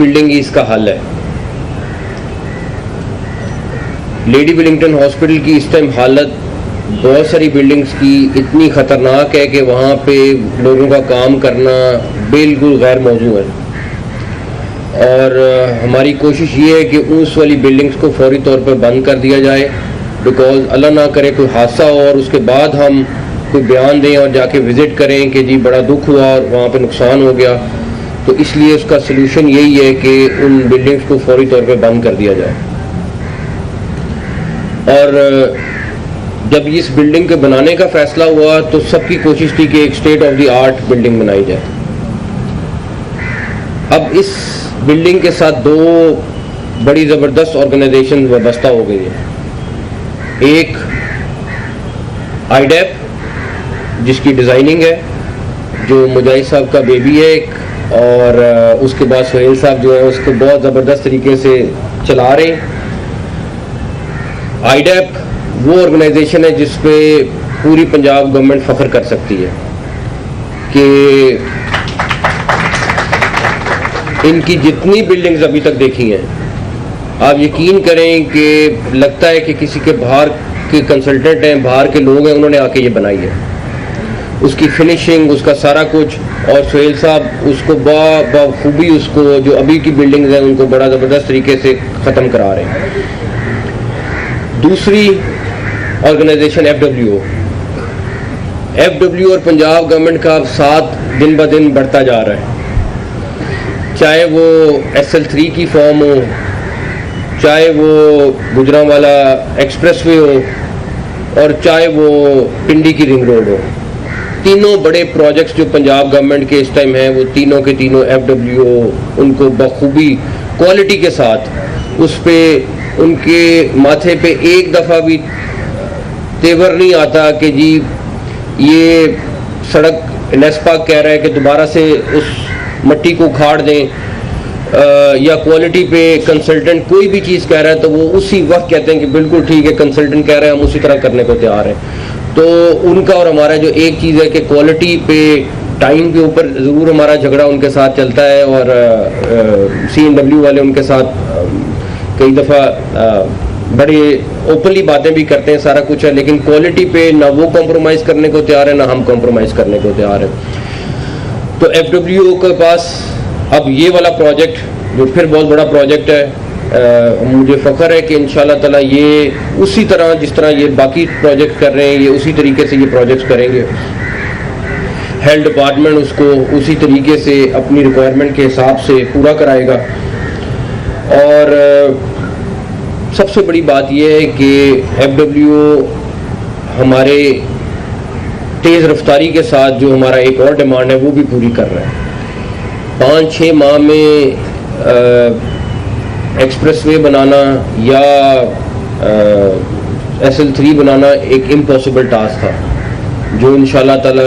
Building ही इसका हल है। लेडी विलिंगटन हॉस्पिटल की इस टाइम हालत बहुत सारी बिल्डिंग्स की इतनी ख़तरनाक है कि वहाँ पे लोगों का काम करना बिल्कुल गैर मौजू है। और हमारी कोशिश ये है कि उस वाली बिल्डिंग्स को फौरी तौर पर बंद कर दिया जाए, बिकॉज अल्लाह ना करे कोई हादसा हो और उसके बाद हम कोई बयान दें और जाके विज़िट करें कि जी बड़ा दुख हुआ और वहाँ पे नुकसान हो गया। तो इसलिए उसका सलूशन यही है कि उन बिल्डिंग्स को फौरी तौर पे बंद कर दिया जाए। और जब इस बिल्डिंग के बनाने का फैसला हुआ तो सबकी कोशिश थी कि एक state of the art building बनाई जाए। अब इस बिल्डिंग के साथ दो बड़ी ज़बरदस्त ऑर्गेनाइजेशन वाबस्ता हो गई हैं। एक आईडेप जिसकी डिज़ाइनिंग है, जो मुजाहिद साहब का बेबी है एक, और उसके बाद सोहेल साहब जो है उसको बहुत ज़बरदस्त तरीके से चला रहे हैं। आईडेप वो ऑर्गेनाइजेशन है जिस पे पूरी पंजाब गवर्नमेंट फ़ख्र कर सकती है कि इनकी जितनी बिल्डिंग्स अभी तक देखी हैं, आप यकीन करें कि लगता है कि किसी के बाहर के कंसल्टेंट हैं, बाहर के लोग हैं, उन्होंने आके ये बनाई है। उसकी फिनिशिंग, उसका सारा कुछ, और सोहेल साहब उसको बखूबी उसको जो अभी की बिल्डिंग्स हैं उनको बड़ा ज़बरदस्त तरीके से ख़त्म करा रहे हैं। दूसरी ऑर्गेनाइजेशन एफडब्ल्यू और पंजाब गवर्नमेंट का साथ दिन ब दिन बढ़ता जा रहा है। चाहे वो SL3 की फॉर्म हो, चाहे वो गुजरांवाला एक्सप्रेसवे हो, और चाहे वो पिंडी की रिंग रोड हो। तीनों बड़े प्रोजेक्ट्स जो पंजाब गवर्नमेंट के इस टाइम हैं वो तीनों के तीनों एफडब्ल्यू उनको बखूबी क्वालिटी के साथ उस पे उनके माथे पे एक दफ़ा भी तेवर नहीं आता कि जी ये सड़क नेस्पा कह रहा है कि दोबारा से उस मट्टी को उखाड़ दें, या क्वालिटी पे कंसल्टेंट कोई भी चीज़ कह रहा है तो वो उसी वक्त कहते हैं कि बिल्कुल ठीक है, कंसल्टेंट कह रहे हैं हम उसी तरह करने को तैयार हैं। तो उनका और हमारा जो एक चीज़ है कि क्वालिटी पे टाइम के ऊपर ज़रूर हमारा झगड़ा उनके साथ चलता है, और CNW वाले उनके साथ कई दफ़ा बड़े ओपनली बातें भी करते हैं, सारा कुछ है, लेकिन क्वालिटी पे ना वो कॉम्प्रोमाइज़ करने को तैयार है ना हम कॉम्प्रोमाइज़ करने को तैयार है। तो FWO के पास अब ये वाला प्रोजेक्ट जो फिर बहुत बड़ा प्रोजेक्ट है, मुझे फ़ख्र है कि इंशाल्लाह ताला ये उसी तरह जिस तरह ये बाकी प्रोजेक्ट कर रहे हैं ये उसी तरीके से ये प्रोजेक्ट्स करेंगे। हेल्थ डिपार्टमेंट उसको उसी तरीके से अपनी रिक्वायरमेंट के हिसाब से पूरा कराएगा। और सबसे बड़ी बात यह है कि FWO हमारे तेज़ रफ्तारी के साथ जो हमारा एक और डिमांड है वो भी पूरी कर रहा है। 5-6 माह में एक्सप्रेसवे बनाना या SL3 बनाना एक इम्पॉसिबल टास्क था, जो इंशाल्लाह ताला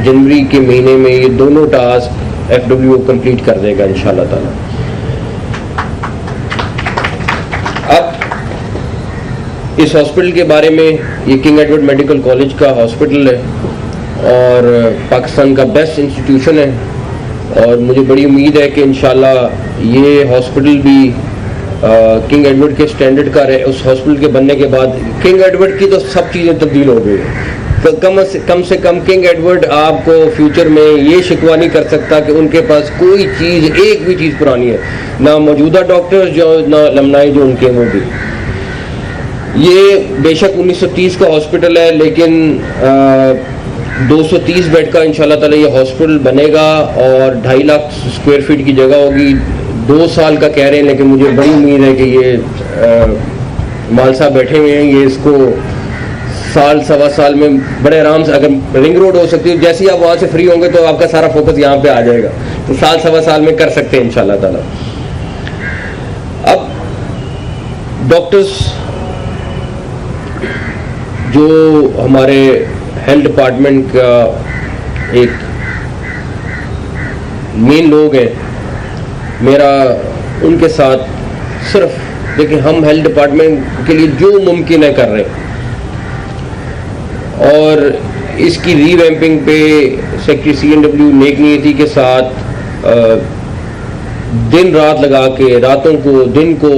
जनवरी के महीने में ये दोनों टास्क FWO कंप्लीट कर देगा इंशाल्लाह ताला। अब इस हॉस्पिटल के बारे में, ये किंग एडवर्ड मेडिकल कॉलेज का हॉस्पिटल है और पाकिस्तान का बेस्ट इंस्टीट्यूशन है, और मुझे बड़ी उम्मीद है कि इंशाल्लाह ये हॉस्पिटल भी किंग एडवर्ड के स्टैंडर्ड का रहे। उस हॉस्पिटल के बनने के बाद किंग एडवर्ड की तो सब चीज़ें तब्दील हो गई है। कम से कम किंग एडवर्ड आपको फ्यूचर में ये शिकवा नहीं कर सकता कि उनके पास कोई चीज़, एक भी चीज़ पुरानी है, ना मौजूदा डॉक्टर्स जो ना लमनाई जो उनके वो भी। ये बेशक 1930 का हॉस्पिटल है, लेकिन 230 बेड का इंशाल्लाह ताला ये हॉस्पिटल बनेगा और 2.5 लाख स्क्वायर फीट की जगह होगी। 2 साल का कह रहे हैं, लेकिन मुझे बड़ी उम्मीद है कि ये माल साहब बैठे हुए हैं, ये इसको साल सवा साल में बड़े आराम से, अगर रिंग रोड हो सकती है, जैसे ही आप वहाँ से फ्री होंगे तो आपका सारा फोकस यहाँ पे आ जाएगा, तो साल सवा साल में कर सकते हैं इंशाल्लाह ताला। अब डॉक्टर्स जो हमारे हेल्थ डिपार्टमेंट का एक मेन लोग हैं, मेरा उनके साथ सिर्फ देखिए हम हेल्थ डिपार्टमेंट के लिए जो मुमकिन है कर रहे हैं, और इसकी रीवैम्पिंग पे सेक्रेटरी CNW नेक नीयती के साथ दिन रात लगा के, रातों को दिन को,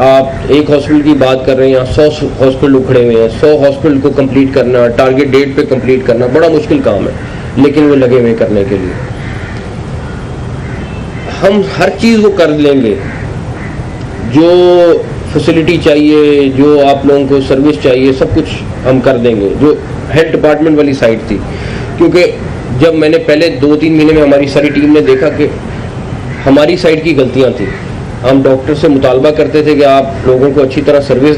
आप एक हॉस्पिटल की बात कर रहे हैं, यहाँ 100 हॉस्पिटल उखड़े हुए हैं, 100 हॉस्पिटल को कंप्लीट करना, टारगेट डेट पे कंप्लीट करना बड़ा मुश्किल काम है, लेकिन वो लगे हुए करने के लिए। हम हर चीज़ वो कर लेंगे, जो फैसिलिटी चाहिए, जो आप लोगों को सर्विस चाहिए, सब कुछ हम कर देंगे। जो हेल्थ डिपार्टमेंट वाली साइड थी, क्योंकि जब मैंने पहले 2-3 महीने में हमारी सारी टीम ने देखा कि हमारी साइड की गलतियां थी, हम डॉक्टर से मुतालबा करते थे कि आप लोगों को अच्छी तरह सर्विस